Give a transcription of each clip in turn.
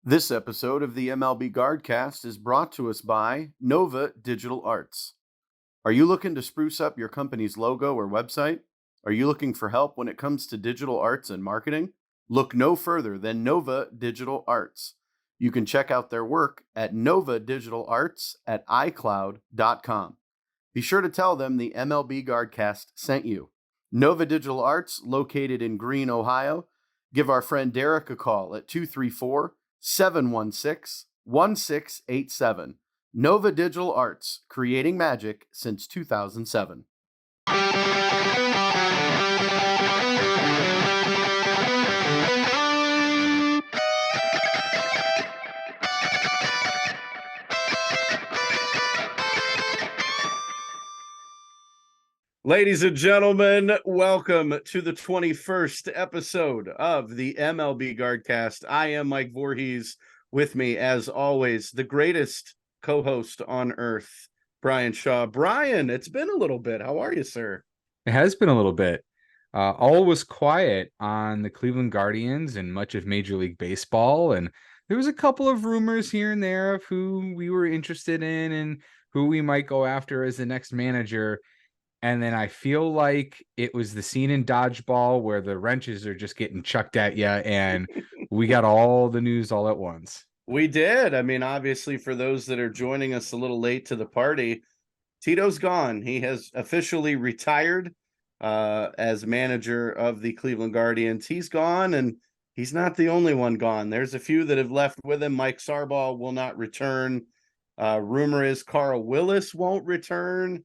This episode of the MLB Guardcast is brought to us by NovaDigitalArts. Are you looking to spruce up your company's logo or website? Are you looking for help when it comes to digital arts and marketing? Look no further than NovaDigitalArts. You can check out their work at NovaDigitalArts at iCloud.com. Be sure to tell them the MLB Guardcast sent you. NovaDigitalArts, located in Greene, Ohio. Give our friend Derek a call at 234-716-1687. Nova Digital Arts, creating magic since 2007. Ladies and gentlemen, welcome to the 21st episode of the MLB Guardcast. I am Mike Vorhies. With me, as always, the greatest co-host on earth, Bryan Shaw. Bryan, it's been a little bit. How are you, sir? It has been a little bit. All was quiet on the Cleveland Guardians and much of Major League Baseball, and there was a couple of rumors here and there of who we were interested in and who we might go after as the next manager. And then I feel like it was the scene in Dodgeball where the wrenches are just getting chucked at you, and we got all the news all at once. We did. I mean, obviously, for those that are joining us a little late to the party, Tito's gone. He has officially retired as manager of the Cleveland Guardians. He's gone, and he's not the only one gone. There's a few that have left with him. Mike Sarbaugh will not return. Rumor is Carl Willis won't return.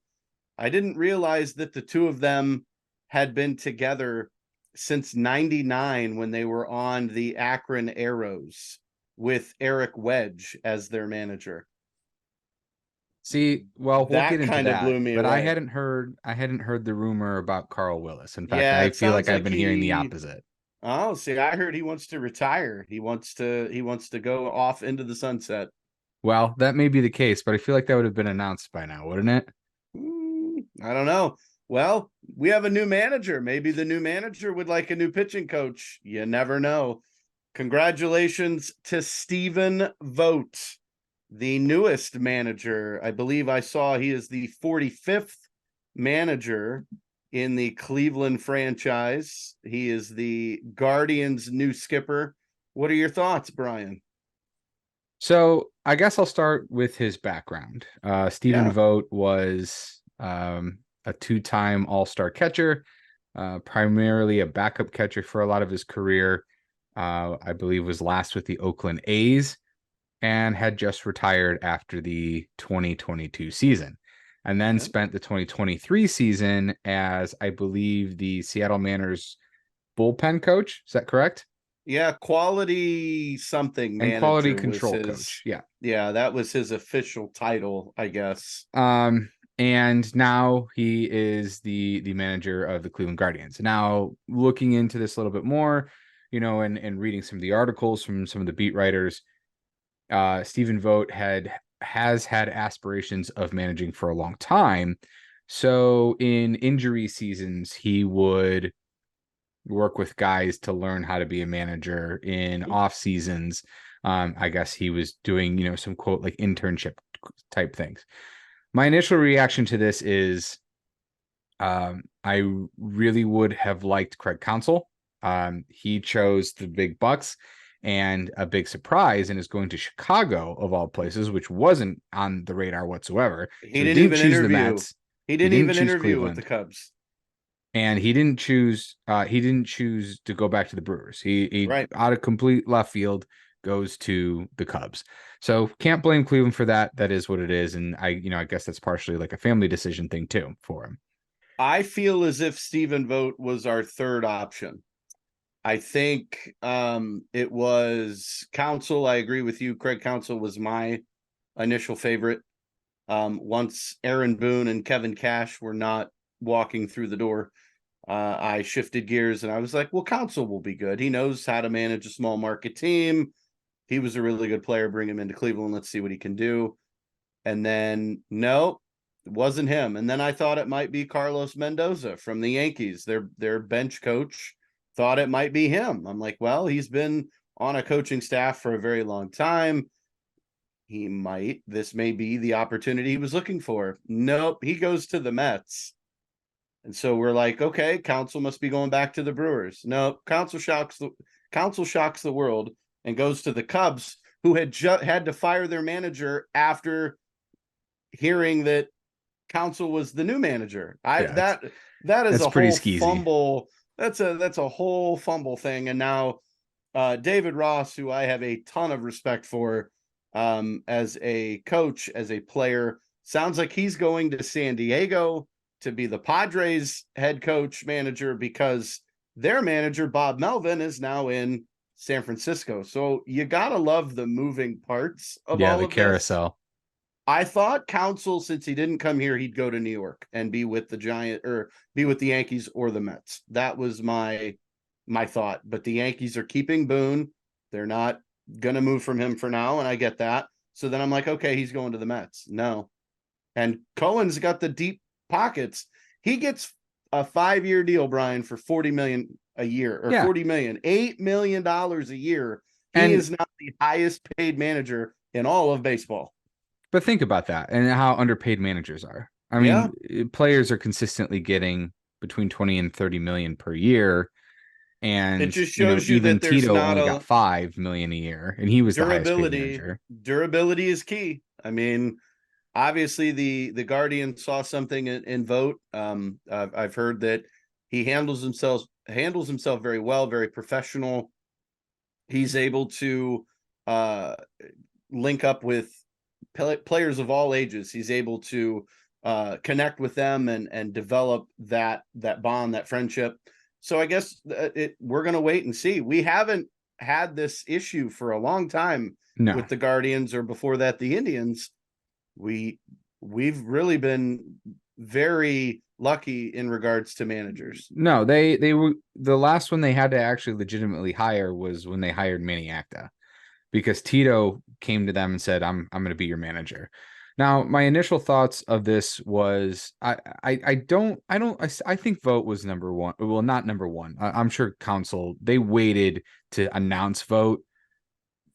I didn't realize that the two of them had been together since '99 when they were on the Akron Arrows with Eric Wedge as their manager. See, well, we'll get into kind of that, blew me but away. I hadn't heard the rumor about Carl Willis. In fact, I feel like I've been hearing the opposite. Oh, see, I heard he wants to retire. He wants to go off into the sunset. Well, that may be the case, but I feel like that would have been announced by now, wouldn't it? I don't know. Well, we have a new manager. Maybe the new manager would like a new pitching coach. You never know. Congratulations to Stephen Vogt, the newest manager. I believe I saw he is the 45th manager in the Cleveland franchise. He is the Guardians' new skipper. What are your thoughts, Bryan? So I guess I'll start with his background. Stephen Vogt was a two-time All-Star catcher, primarily a backup catcher for a lot of his career. I believe was last with the Oakland A's and had just retired after the 2022 season, and then spent the 2023 season as, I believe, the Seattle Mariners bullpen coach. Is that correct? Yeah, quality something and quality control coach. Yeah, that was his official title, I guess. And now he is the manager of the Cleveland Guardians. Now, looking into this a little bit more, and reading some of the articles from some of the beat writers, Stephen Vogt has had aspirations of managing for a long time. So in injury seasons, he would work with guys to learn how to be a manager. In off seasons, I guess he was doing, some quote like internship type things. My initial reaction to this is I really would have liked Craig Counsell. He chose the big bucks, and a big surprise, and is going to Chicago of all places, which wasn't on the radar whatsoever. He didn't even choose the Mets. He didn't even interview Cleveland with the Cubs. And he didn't choose to go back to the Brewers. He out of complete left field goes to the Cubs. So can't blame Cleveland for that. That is what it is. And I guess that's partially like a family decision thing too for him. I feel as if Stephen Vogt was our third option. I think it was Counsell. I agree with you. Craig Counsell was my initial favorite. Once Aaron Boone and Kevin Cash were not walking through the door, I shifted gears and I was like, well, Counsell will be good. He knows how to manage a small market team. He was a really good player. Bring him into Cleveland. Let's see what he can do. And then, no, it wasn't him. And then I thought it might be Carlos Mendoza from the Yankees, their bench coach. Thought it might be him. I'm like, well, he's been on a coaching staff for a very long time. This may be the opportunity he was looking for. Nope, he goes to the Mets. And so we're like, okay, Counsell must be going back to the Brewers. No, Counsell shocks the world and goes to the Cubs, who had had to fire their manager after hearing that Counsell was the new manager. That is a pretty whole skeezy. fumble. That's a whole fumble thing. And now David Ross, who I have a ton of respect for as a coach, as a player, sounds like he's going to San Diego to be the Padres head coach manager, because their manager, Bob Melvin, is now in San Francisco. So you got to love the moving parts of all the of carousel. This. I thought Counsell, since he didn't come here, he'd go to New York and be with the Yankees or the Mets. That was my thought. But the Yankees are keeping Boone. They're not going to move from him for now, and I get that. So then I'm like, okay, he's going to the Mets. No. And Cohen's got the deep pockets. He gets a 5-year deal, Brian, for $40 million a year, or $40 million, $8 million a year. He is now the highest paid manager in all of baseball. But think about that and how underpaid managers are. I mean, players are consistently getting between 20 and 30 million per year. And it just shows you even that there's Tito not only got 5 million a year, and he was the highest paid manager. Durability is key. I mean, obviously the Guardian saw something in Vogt. I've heard that he handles himself very well, very professional. He's able to link up with players of all ages. He's able to connect with them and develop that bond, that friendship. So I guess we're going to wait and see. We haven't had this issue for a long time with the Guardians, or before that, the Indians. We've really been very lucky in regards to managers. No, they were the last one they had to actually legitimately hire was when they hired Manny Acta, because Tito came to them and said, I'm going to be your manager. Now, my initial thoughts of this was I think Vogt was number one. Well, not number one. I'm sure Counsell, they waited to announce Vogt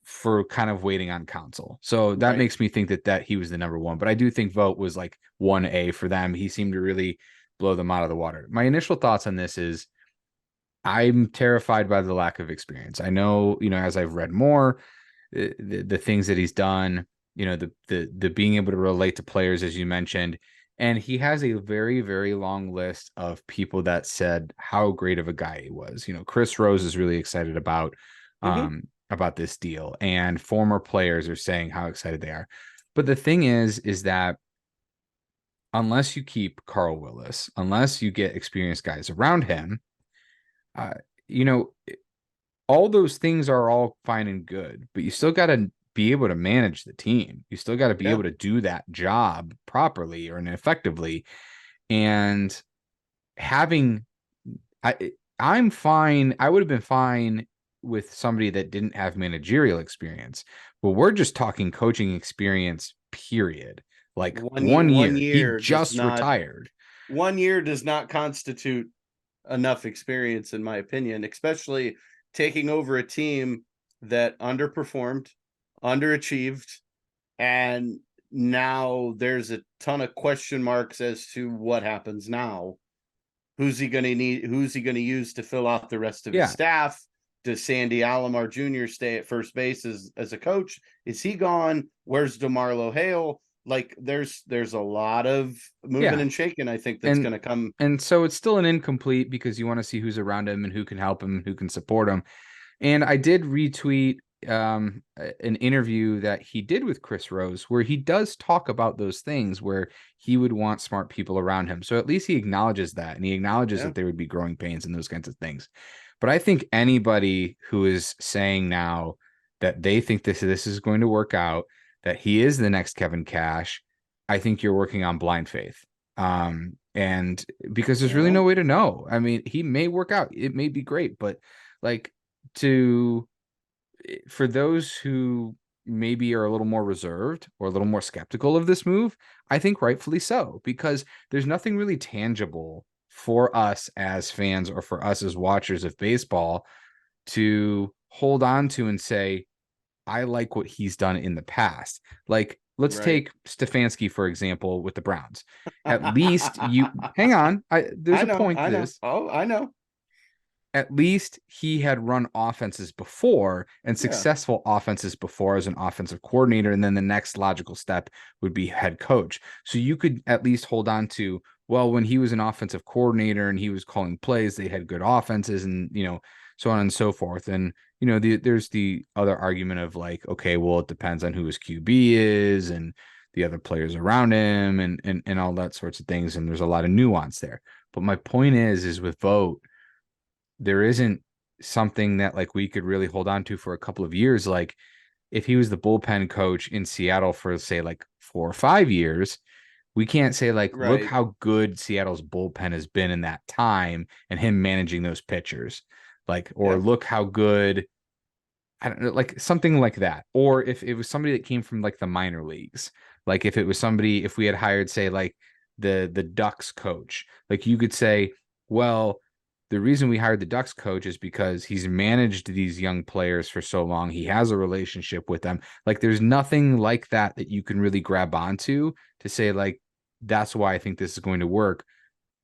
for kind of waiting on Counsell. So that makes me think that he was the number one. But I do think Vogt was like 1A for them. He seemed to really blow them out of the water. My initial thoughts on this is I'm terrified by the lack of experience. I know, as I've read more, the things that he's done, the being able to relate to players, as you mentioned, and he has a very, very long list of people that said how great of a guy he was. Chris Rose is really excited about this deal, and former players are saying how excited they are. But the thing is that unless you keep Carl Willis, unless you get experienced guys around him, all those things are all fine and good, but you still got to be able to manage the team. You still got to be able to do that job properly or effectively. And I'm fine. I would have been fine with somebody that didn't have managerial experience, but we're just talking coaching experience, period. Like one year, he just retired. 1 year does not constitute enough experience, in my opinion, especially taking over a team that underperformed, underachieved, and now there's a ton of question marks as to what happens now. Who's he going to need? Who's he going to use to fill out the rest of his staff? Does Sandy Alomar Jr. stay at first base as a coach? Is he gone? Where's DeMarlo Hale? Like there's a lot of moving and shaking, I think, that's going to come. And so it's still an incomplete because you want to see who's around him and who can help him and who can support him. And I did retweet an interview that he did with Chris Rose, where he does talk about those things where he would want smart people around him. So at least he acknowledges that, and he acknowledges that there would be growing pains and those kinds of things. But I think anybody who is saying now that they think this is going to work out, that he is the next Kevin Cash, I think you're working on blind faith. And because there's really no way to know. I mean, he may work out. It may be great, but like for those who maybe are a little more reserved or a little more skeptical of this move, I think rightfully so, because there's nothing really tangible for us as fans or for us as watchers of baseball to hold on to and say, I like what he's done in the past. Like, let's Right. take Stefanski, for example, with the Browns. At least hang on. There's I a know. point I to know. this. Oh, I know. At least he had run offenses before and Yeah. successful offenses before as an offensive coordinator. And then the next logical step would be head coach. So you could at least hold on to, well, when he was an offensive coordinator and he was calling plays, they had good offenses and, so on and so forth. And, there's the other argument of like, okay, well, it depends on who his QB is and the other players around him and all that sorts of things. And there's a lot of nuance there. But my point is with Vogt, there isn't something that like we could really hold on to for a couple of years. Like if he was the bullpen coach in Seattle for say like 4 or 5 years, we can't say like, look Right. how good Seattle's bullpen has been in that time and him managing those pitchers. Like, or Yeah. look how good, I don't know, like something like that. Or if it was somebody that came from like the minor leagues, like if it was somebody, if we had hired, say, like the Ducks coach, like you could say, well, the reason we hired the Ducks coach is because he's managed these young players for so long. He has a relationship with them. Like there's nothing like that that you can really grab onto to say, like, that's why I think this is going to work,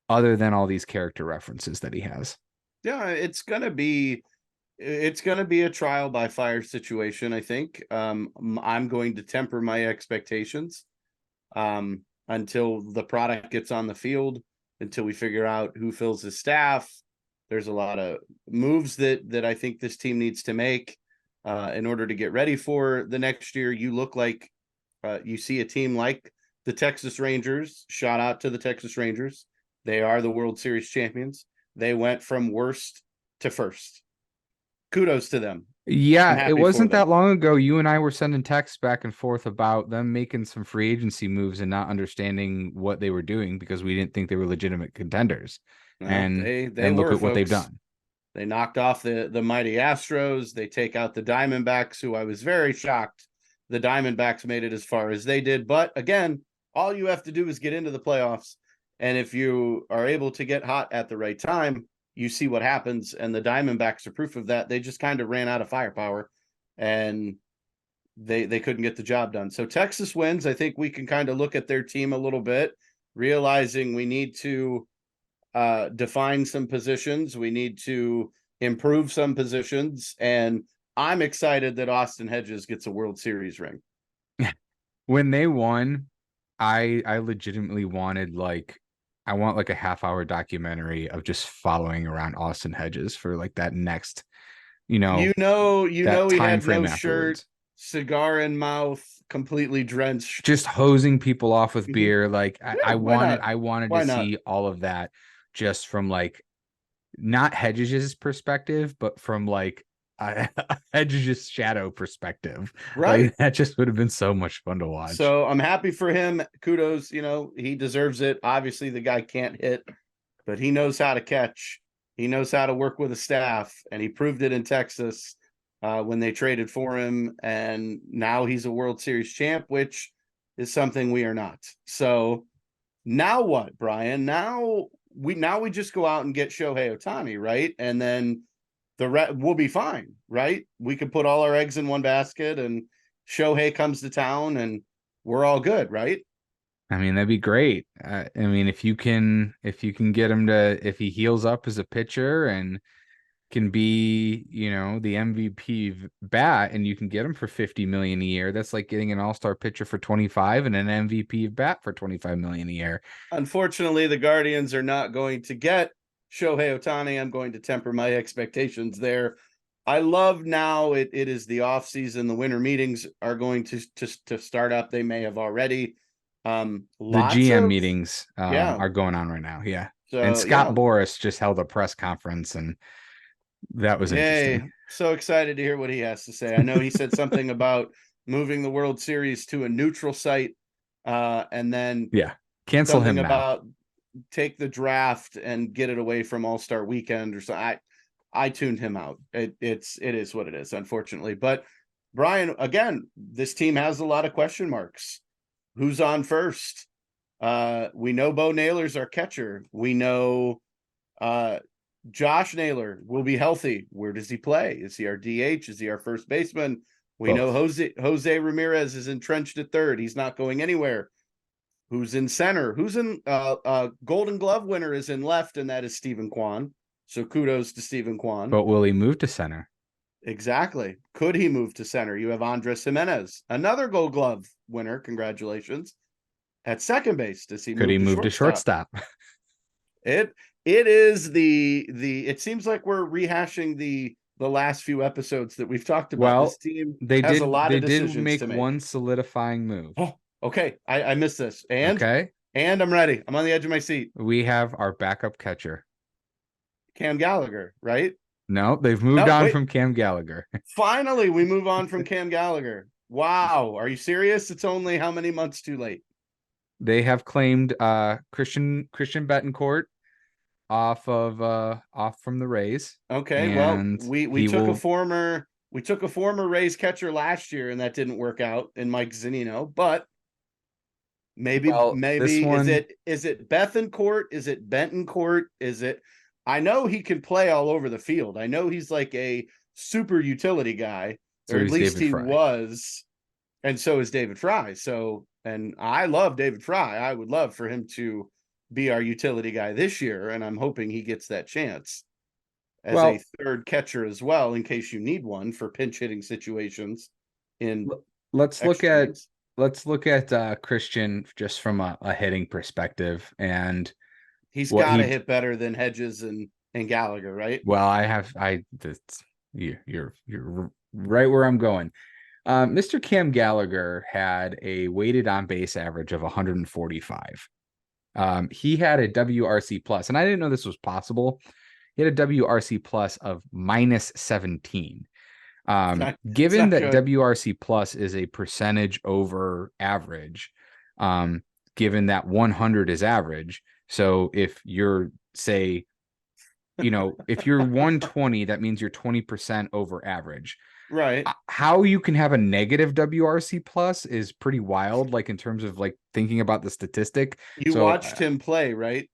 other than all these character references that he has. Yeah. It's gonna be a trial by fire situation, I think. I'm going to temper my expectations until the product gets on the field, until we figure out who fills his staff. There's a lot of moves that I think this team needs to make in order to get ready for the next year. You look like you see a team like the Texas Rangers. Shout out to the Texas Rangers. They are the World Series champions. They went from worst to first. Kudos to them. I'm Yeah, it happy for wasn't them. that long ago. You and I were sending texts back and forth about them making some free agency moves and not understanding what they were doing because we didn't think they were legitimate contenders. Well, And they and look were, at what they've folks. done. They knocked off the mighty Astros. They take out the Diamondbacks, who I was very shocked the Diamondbacks made it as far as they did. But again, all you have to do is get into the playoffs. And if you are able to get hot at the right time, you see what happens. And the Diamondbacks are proof of that. They just kind of ran out of firepower and they couldn't get the job done. So Texas wins. I think we can kind of look at their team a little bit, realizing we need to define some positions. We need to improve some positions. And I'm excited that Austin Hedges gets a World Series ring. When they won, I legitimately wanted like I want like a half-hour documentary of just following around Austin Hedges for like that next, that He time had frame no shirt, afterwards. cigar in mouth, completely drenched. Just hosing people off with Mhm. beer. Like I, Yeah, I why wanted not? I wanted to Why not? see all of that just from like not Hedges' perspective, but from like a Hedges' shadow perspective. Right. Like that just would have been so much fun to watch. So I'm happy for him. Kudos. He deserves it. Obviously, the guy can't hit, but he knows how to catch. He knows how to work with a staff, and he proved it in Texas when they traded for him. And now he's a World Series champ, which is something we are not. So now what, Brian? Now we just go out and get Shohei Ohtani, right? And then we'll be fine, right? We could put all our eggs in one basket, and Shohei comes to town, and we're all good, right? I mean, that'd be great. I mean, if you can get him to, if he heals up as a pitcher and can be, the MVP bat and you can get him for 50 million a year, that's like getting an all-star pitcher for 25 and an MVP bat for 25 million a year. Unfortunately, the Guardians are not going to get Shohei Ohtani. I'm going to temper my expectations there. I love now it is the off season. The winter meetings are going to start up. They may have already. The Lots GM of meetings yeah. are going on right now. Yeah. And So Scott yeah, Boras just held a press conference and that was yay! interesting. So excited to hear what he has to say. I know he said something about moving the World Series to a neutral site, and then Yeah. Cancel something him now. about take the draft and get it away from All-Star Weekend or so. I tuned him out. It is what it is, unfortunately. But Brian, again, this team has a lot of question marks. Who's on first? We know Bo Naylor's our catcher. We know Josh Naylor will be healthy. Where does he play? Is he our DH? Is he our first baseman? We know Both. Jose Ramirez is entrenched at third. He's not going anywhere. Who's in center? Who's in Golden Glove winner is in left, and that is Stephen Kwan. So kudos to Stephen Kwan. But will he move to center? Exactly. Could he move to center? You have Andres Jimenez, another Gold Glove winner. Congratulations. At second base, does he Could he move to shortstop? It is the it seems like we're rehashing the last few episodes that we've talked about. Well, This team they has did a lot they of did decisions make to make. one solidifying move. Oh, okay. I missed this. Okay. And I'm ready. I'm on the edge of my seat. We have our backup catcher. Cam Gallagher, right? No, they've moved on from Cam Gallagher. Finally, we move on from Cam Gallagher. Wow. Are you serious? It's only how many months too late? They have claimed Christian Betancourt off from the Rays. Okay, well, we took a former Rays catcher last year, and that didn't work out in Mike Zunino. But maybe is it Bethancourt? Is it Bentoncourt? Is it? I know he can play all over the field. I know he's like a super utility guy, or at least he was, and so is David Fry. So, and I love David Fry. I would love for him to be our utility guy this year, and I'm hoping he gets that chance as a third catcher as well, in case you need one for pinch hitting situations. Let's look at Christian just from a hitting perspective, and he's got to hit better than Hedges and Gallagher, right? Well, you're right where I'm going. Mr. Cam Gallagher had a weighted on base average of 145. He had a WRC plus, and I didn't know this was possible. He had a WRC plus of -17. Given that good. WRC plus is a percentage over average, given that 100 is average. So if you're, say, if you're 120, that means you're 20% over average. Right. How you can have a negative WRC plus is pretty wild, like in terms of like thinking about the statistic. You watched him play, right?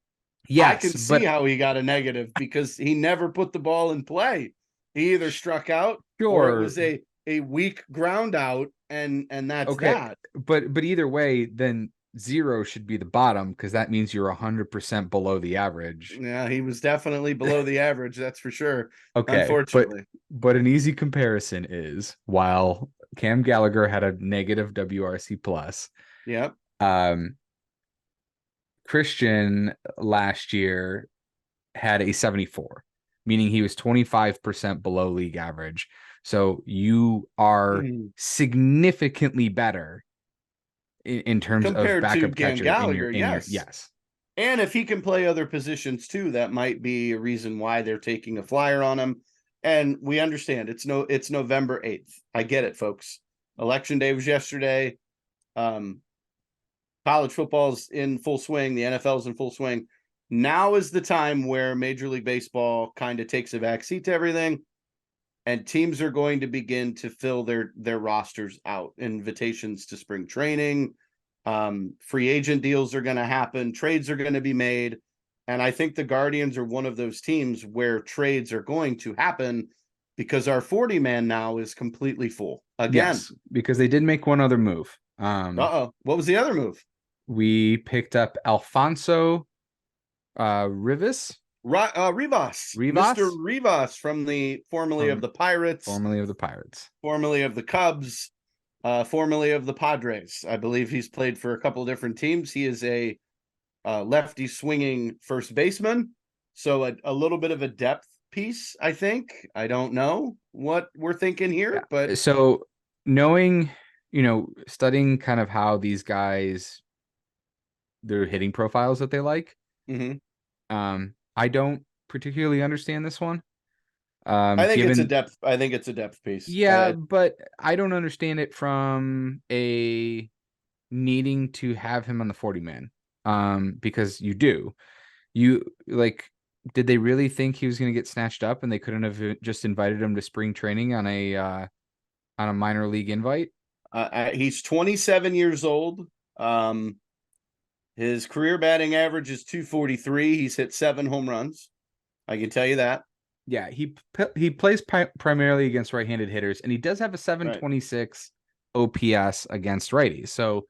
Yes. I can see how he got a negative because he never put the ball in play. He either struck out or it was a weak ground out, and that's that. But either way, then 0 should be the bottom, because that means you're 100% below the average. Yeah, he was definitely below the average, that's for sure. Okay, unfortunately. But an easy comparison is, while Cam Gallagher had a negative WRC plus, yep. Christian last year had a 74, meaning he was 25% below league average. So you are significantly better in terms compared of backup to Cam catcher Gallagher, yes. And if he can play other positions too, that might be a reason why they're taking a flyer on him. And we understand it's November 8th. I get it, folks. Election day was yesterday. College football's in full swing. The NFL's in full swing. Now is the time where Major League Baseball kind of takes a backseat to everything, and teams are going to begin to fill their rosters out. Invitations to spring training, free agent deals are going to happen. Trades are going to be made. And I think the Guardians are one of those teams where trades are going to happen because our 40-man now is completely full again. Yes, because they did make one other move. What was the other move? We picked up Alfonso Rivas. Rivas. Mr. Rivas from formerly of the Pirates. Formerly of the Pirates. Formerly of the Cubs. Formerly of the Padres. I believe he's played for a couple of different teams. He is a lefty swinging first baseman. So a little bit of a depth piece, I think. I don't know what we're thinking here, but so knowing, studying kind of how these guys, their hitting profiles that they like. I don't particularly understand this one. I think it's a depth piece. Yeah, but I don't understand it from a needing to have him on the 40-man. Because you do. Did they really think he was going to get snatched up and they couldn't have just invited him to spring training on a minor league invite? He's 27 years old. His career batting average is 243. He's hit 7 home runs. I can tell you that. Yeah, he plays primarily against right-handed hitters, and he does have a Right. 726 OPS against righties. So,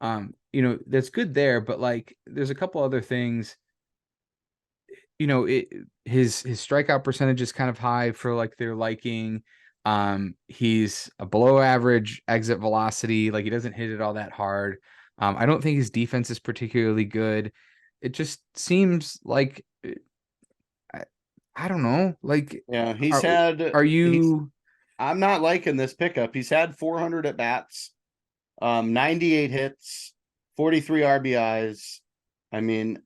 that's good there. But like, there's a couple other things. His strikeout percentage is kind of high for like their liking. He's a below average exit velocity. Like, he doesn't hit it all that hard. I don't think his defense is particularly good. It just seems like I don't know. Like, Yeah, are he's you? I'm not liking this pickup. He's had 400 at bats, 98 hits, 43 RBIs. I mean,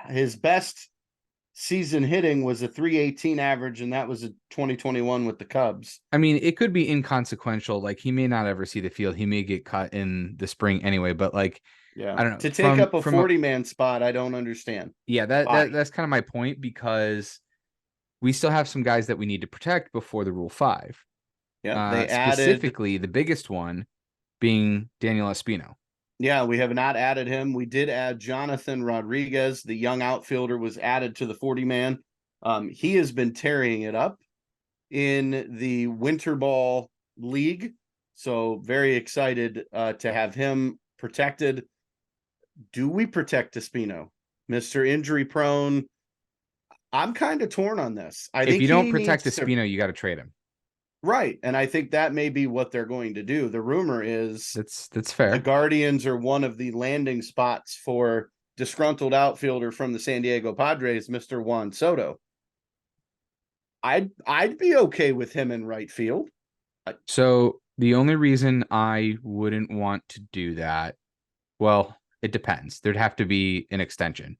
his best season hitting was a 318 average, and that was a 2021 with the Cubs. I mean, it could be inconsequential. Like, he may not ever see the field. He may get cut in the spring anyway. But like, Yeah. I don't know. To take From up a from a 40-man spot, I don't understand. yeah, that Why? that's kind of my point, because we still have some guys that we need to protect before the Rule 5. Yeah, they added. Specifically, the biggest one being Daniel Espino. Yeah, we have not added him. We did add Jonathan Rodriguez, the young outfielder, was added to the 40-man. He has been tearing it up in the winter ball league. So very excited to have him protected. Do we protect Espino? Mr. Injury prone. I'm kind of torn on this. I If think you don't he protect needs to. Espino, you got to trade him. Right. And I think that may be what they're going to do. The rumor is That's the fair. Guardians are one of the landing spots for disgruntled outfielder from the San Diego Padres, Mr. Juan Soto. I'd be okay with him in right field. So the only reason I wouldn't want to do that, well, it depends. There'd have to be an extension.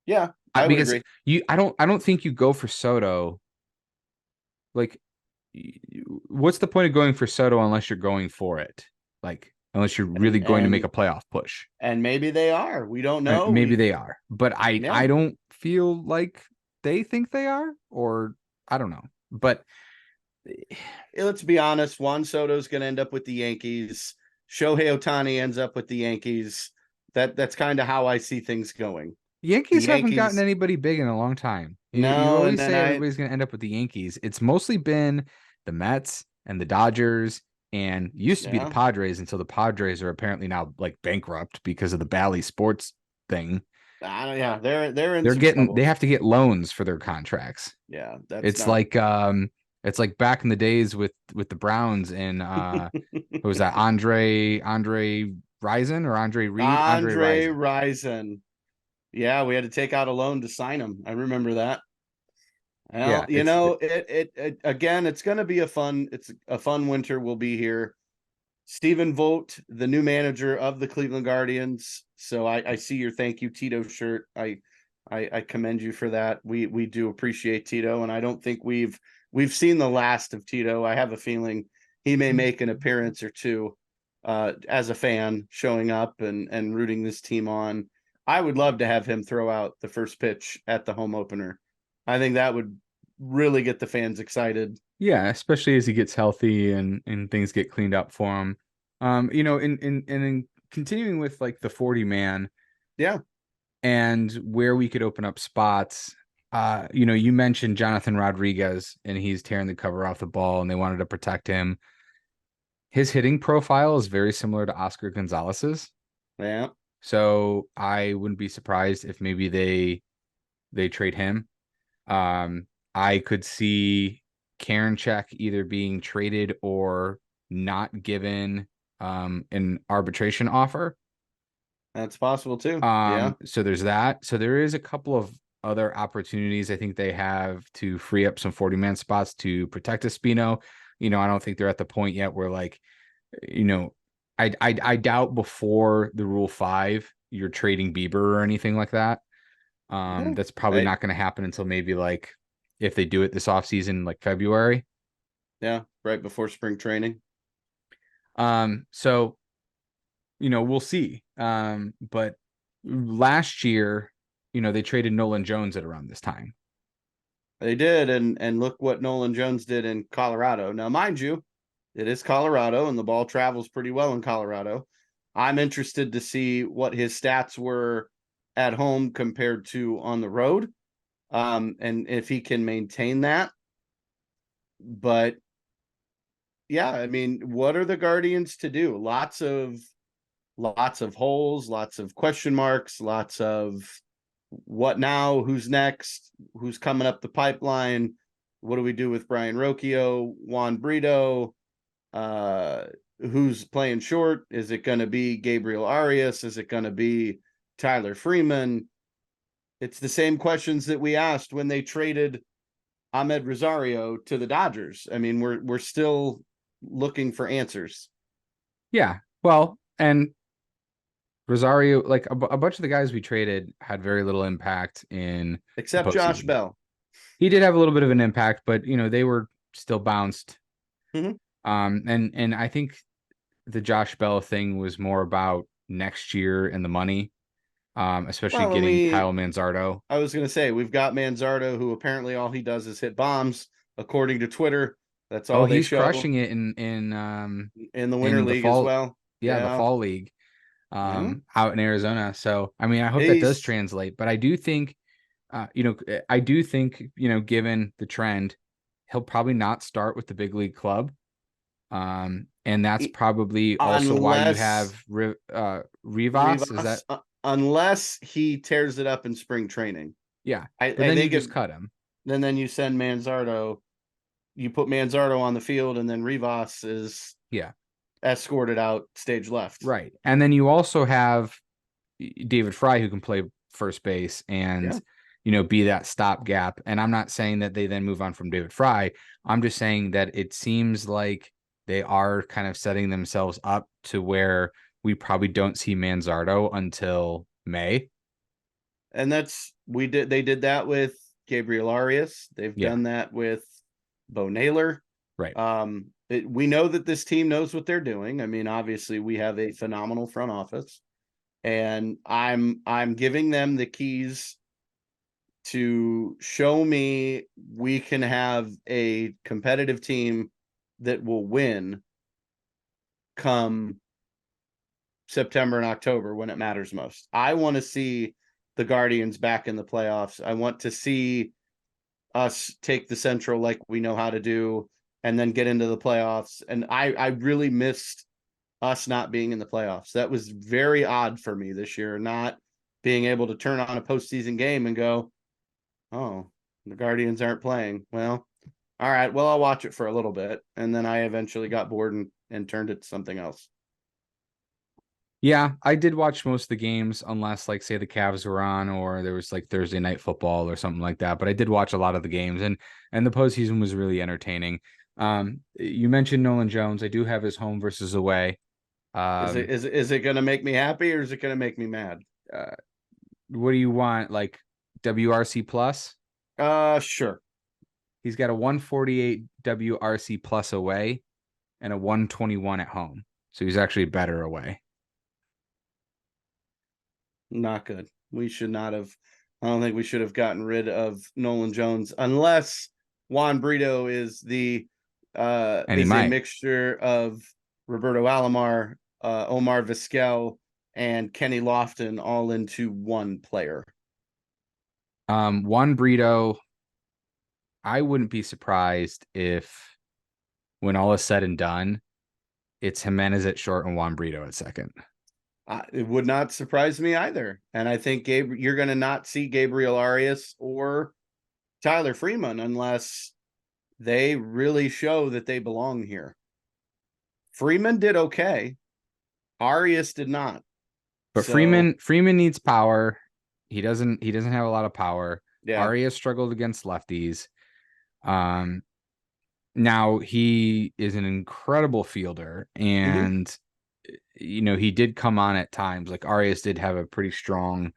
Yeah, I would Because agree. I don't think you go for Soto. Like, what's the point of going for Soto unless you're going for it? Like, unless you're really going to make a playoff push. And maybe they are. We don't know. Maybe they are, but I Yeah. don't feel like they think they are, or I don't know. But Let's be honest, Juan Soto's going to end up with the Yankees. Shohei Ohtani ends up with the Yankees. That's kind of how I see things going. The Yankees haven't gotten Yankees. anybody big in a long time. You No, and always then say everybody's going to end up with the Yankees. It's mostly been the Mets and the Dodgers, and used to be the Yeah. Padres, until the Padres are apparently now like bankrupt because of the Bally Sports thing. Yeah, they're in some trouble. They have to get loans for their contracts. Yeah, that's It's not. like it's like back in the days with the Browns and what was that, Andre Rison or Andre Reed? Andre Andre Rison. Rison. Yeah, we had to take out a loan to sign him. I remember that. Well, Yeah, it's it again, it's going to be it's a fun winter. Will be here. Stephen Vogt, the new manager of the Cleveland Guardians. So I see your thank you Tito shirt. I commend you for that. We do appreciate Tito, and I don't think we've seen the last of Tito. I have a feeling he may make an appearance or two as a fan, showing up and rooting this team on. I would love to have him throw out the first pitch at the home opener. I think that would really get the fans excited. Yeah, especially as he gets healthy and things get cleaned up for him. In continuing with like the 40-man, Yeah, and where we could open up spots. You mentioned Jonathan Rodriguez, and he's tearing the cover off the ball, and they wanted to protect him. His hitting profile is very similar to Oscar Gonzalez's. yeah. So I wouldn't be surprised if maybe they trade him. I could see Karinchak either being traded or not given an arbitration offer. That's possible too. Yeah. So there's that. So there is a couple of other opportunities I think they have to free up some 40-man spots to protect Espino. I don't think they're at the point yet where, like, I doubt before the Rule 5 you're trading Bieber or anything like that. That's probably not going to happen until maybe, like, if they do it this offseason, like February. Yeah, right before spring training. So we'll see. But last year, they traded Nolan Jones at around this time. They did, and look what Nolan Jones did in Colorado. Now, mind you, it is Colorado, and the ball travels pretty well in Colorado. I'm interested to see what his stats were at home compared to on the road. And if he can maintain that. But yeah, I mean, what are the Guardians to do? Lots of holes, lots of question marks, lots of what now, who's next, who's coming up the pipeline, what do we do with Brian Rocchio, Juan Brito, who's playing short? Is it going to be Gabriel Arias? Is it going to be Tyler Freeman? It's the same questions that we asked when they traded Ahmed Rosario to the Dodgers. I mean, we're still looking for answers. Yeah. Well, and Rosario, like a bunch of the guys we traded had very little impact in Except the Josh postseason. Bell. He did have a little bit of an impact, but they were still bounced. Mm-hmm. And I think the Josh Bell thing was more about next year and the money, especially getting Kyle Manzardo. I was going to say, we've got Manzardo, who apparently all he does is hit bombs, according to Twitter. That's all they he's show. Crushing it in the Winter League fall, as well. Yeah, the fall league out in Arizona. So, I mean, I hope that does translate. But I do think, given the trend, he'll probably not start with the big league club. And that's probably also why you have Rivas. Is that unless he tears it up in spring training? Yeah, but then you just cut him. Then you send Manzardo. You put Manzardo on the field, and then Rivas is escorted out stage left. Right, and then you also have David Fry, who can play first base and be that stopgap. And I'm not saying that they then move on from David Fry. I'm just saying that it seems like they are kind of setting themselves up to where we probably don't see Manzardo until May. And they did that with Gabriel Arias. They've done that with Bo Naylor. Right. We know that this team knows what they're doing. I mean, obviously we have a phenomenal front office, and I'm giving them the keys to show me we can have a competitive team that will win come September and October when it matters most. I want to see the Guardians back in the playoffs. I want to see us take the Central like we know how to do and then get into the playoffs. And I really missed us not being in the playoffs. That was very odd for me this year, not being able to turn on a postseason game and go, oh, the Guardians aren't playing. Well, all right, well, I'll watch it for a little bit. And then I eventually got bored and turned it to something else. Yeah, I did watch most of the games, unless, like, say the Cavs were on or there was like Thursday night football or something like that. But I did watch a lot of the games, and the postseason was really entertaining. You mentioned Nolan Jones. I do have his home versus away. Is it going to make me happy, or is it going to make me mad? What do you want? Like WRC plus? Sure. He's got a 148 WRC plus away and a 121 at home. So he's actually better away. Not good. We should not have. I don't think we should have gotten rid of Nolan Jones unless Juan Brito is a mixture of Roberto Alomar, Omar Vizquel, and Kenny Lofton all into one player. Juan Brito, I wouldn't be surprised if, when all is said and done, it's Jimenez at short and Juan Brito at second. It would not surprise me either. And I think you're going to not see Gabriel Arias or Tyler Freeman unless they really show that they belong here. Freeman did okay. Arias did not. But Freeman needs power. He doesn't have a lot of power. Yeah. Arias struggled against lefties. Now he is an incredible fielder, and he did come on at times. Like Arias did have a pretty strong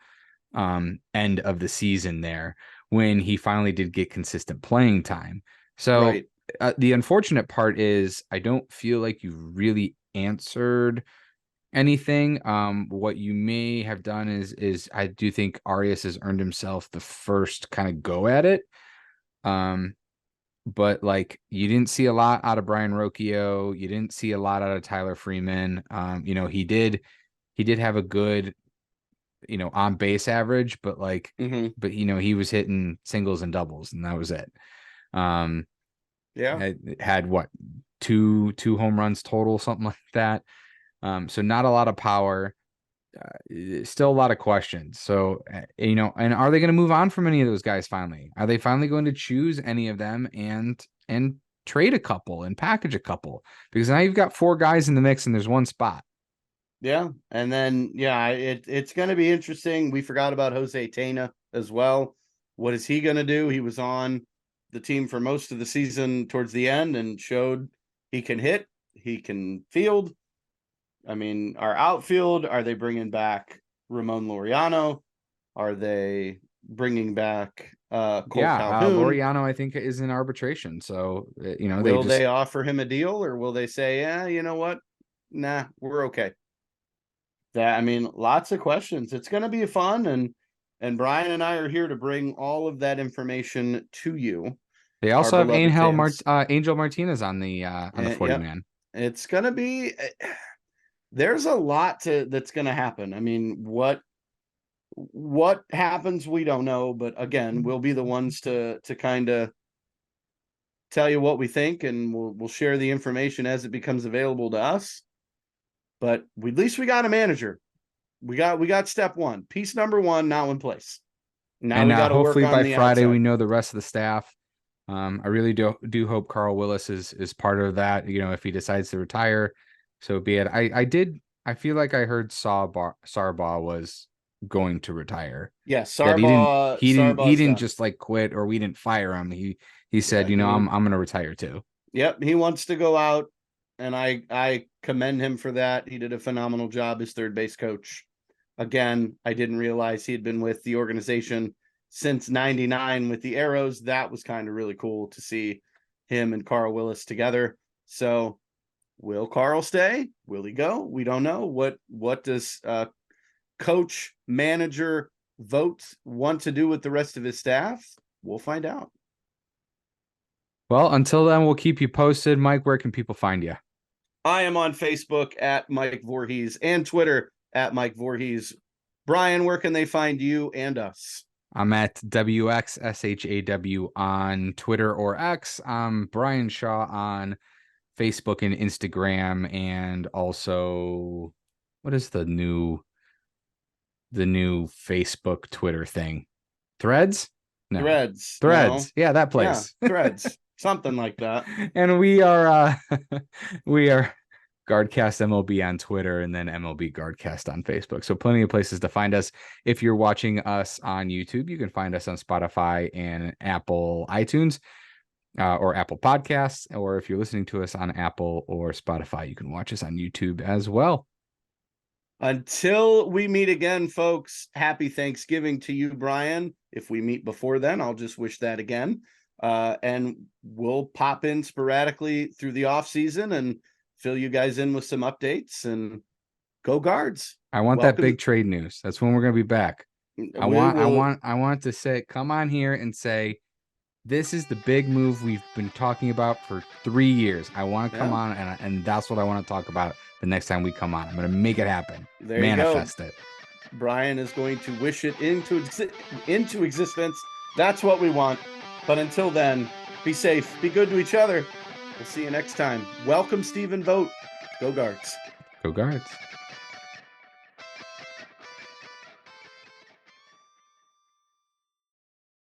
end of the season there when he finally did get consistent playing time. So the unfortunate part is I don't feel like you really answered anything. What you may have done is I do think Arias has earned himself the first kind of go at it. But like you didn't see a lot out of Brian Rocchio. You didn't see a lot out of Tyler Freeman. He did have a good on base average, but like, Hmm. but he was hitting singles and doubles, and that was it. Yeah. Had what, two home runs total, something like that. So not a lot of power. Still a lot of questions. So, and are they going to move on from any of those guys finally? Are they finally going to choose any of them and trade a couple and package a couple? Because now you've got 4 guys in the mix and there's one spot. Yeah. And then, yeah, it's going to be interesting. We forgot about Jose Tena as well. What is he going to do? He was on the team for most of the season towards the end and showed he can hit, he can field. I mean, our outfield, are they bringing back Ramon Laureano? Are they bringing back Cole Calhoun? Laureano, I think, is in arbitration. So, Will they offer him a deal, or will they say, yeah, you know what? Nah, we're okay. I mean, lots of questions. It's going to be fun, and Brian and I are here to bring all of that information to you. They also have Angel Martinez on the 40 yep. man. It's going to be. There's a lot that's going to happen. I mean, what happens, we don't know, but again, we'll be the ones to kind of tell you what we think, and we'll share the information as it becomes available to us. But at least we got a manager. We got step one. Piece number one now in place. Now we got to work hopefully on by the Friday outside. we know the rest of the staff. I really do hope Carl Willis is part of that. If he decides to retire, so be it. I feel like I heard Sarbaugh was going to retire. Yes, That Sarbaugh. he didn't Done. just like quit, or we didn't fire him. He said, Yeah, I'm going to retire too. Yep, he wants to go out, and I commend him for that. He did a phenomenal job as third base coach. Again, I didn't realize he had been with the organization since '99 with the Arrows. That was kind of really cool to see him and Carl Willis together. So, will Carl stay? Will he go? We don't know. What does coach, manager, Vogt want to do with the rest of his staff? We'll find out. Well, until then, we'll keep you posted. Mike, where can people find you? I am on Facebook at Mike Vorhies and Twitter at Mike Vorhies. Brian, where can they find you and us? I'm at WXSHAW on Twitter or X. I'm Bryan Shaw on Facebook and Instagram, and also, what is the new Facebook Twitter thing? Threads? No. Threads. Threads. No. Yeah, that place. Yeah, Threads. Something like that. And we are Guardcast MLB on Twitter, and then MLB Guardcast on Facebook. So plenty of places to find us. If you're watching us on YouTube, you can find us on Spotify and Apple iTunes or Apple Podcasts. Or if you're listening to us on Apple or Spotify, you can watch us on YouTube as well. Until we meet again, folks, happy Thanksgiving to you, Brian. If we meet before then, I'll just wish that again. And we'll pop in sporadically through the off season and fill you guys in with some updates, and go Guards. I want that big trade news. That's when we're going to be back. I want to say, come on here and say, this is the big move we've been talking about for 3 years. I want to come on, and that's what I want to talk about the next time we come on. I'm going to make it happen. There Manifest it. Brian is going to wish it into existence. That's what we want. But until then, be safe, be good to each other. We'll see you next time. Welcome, Stephen Vogt. Go Guards. Go Guards.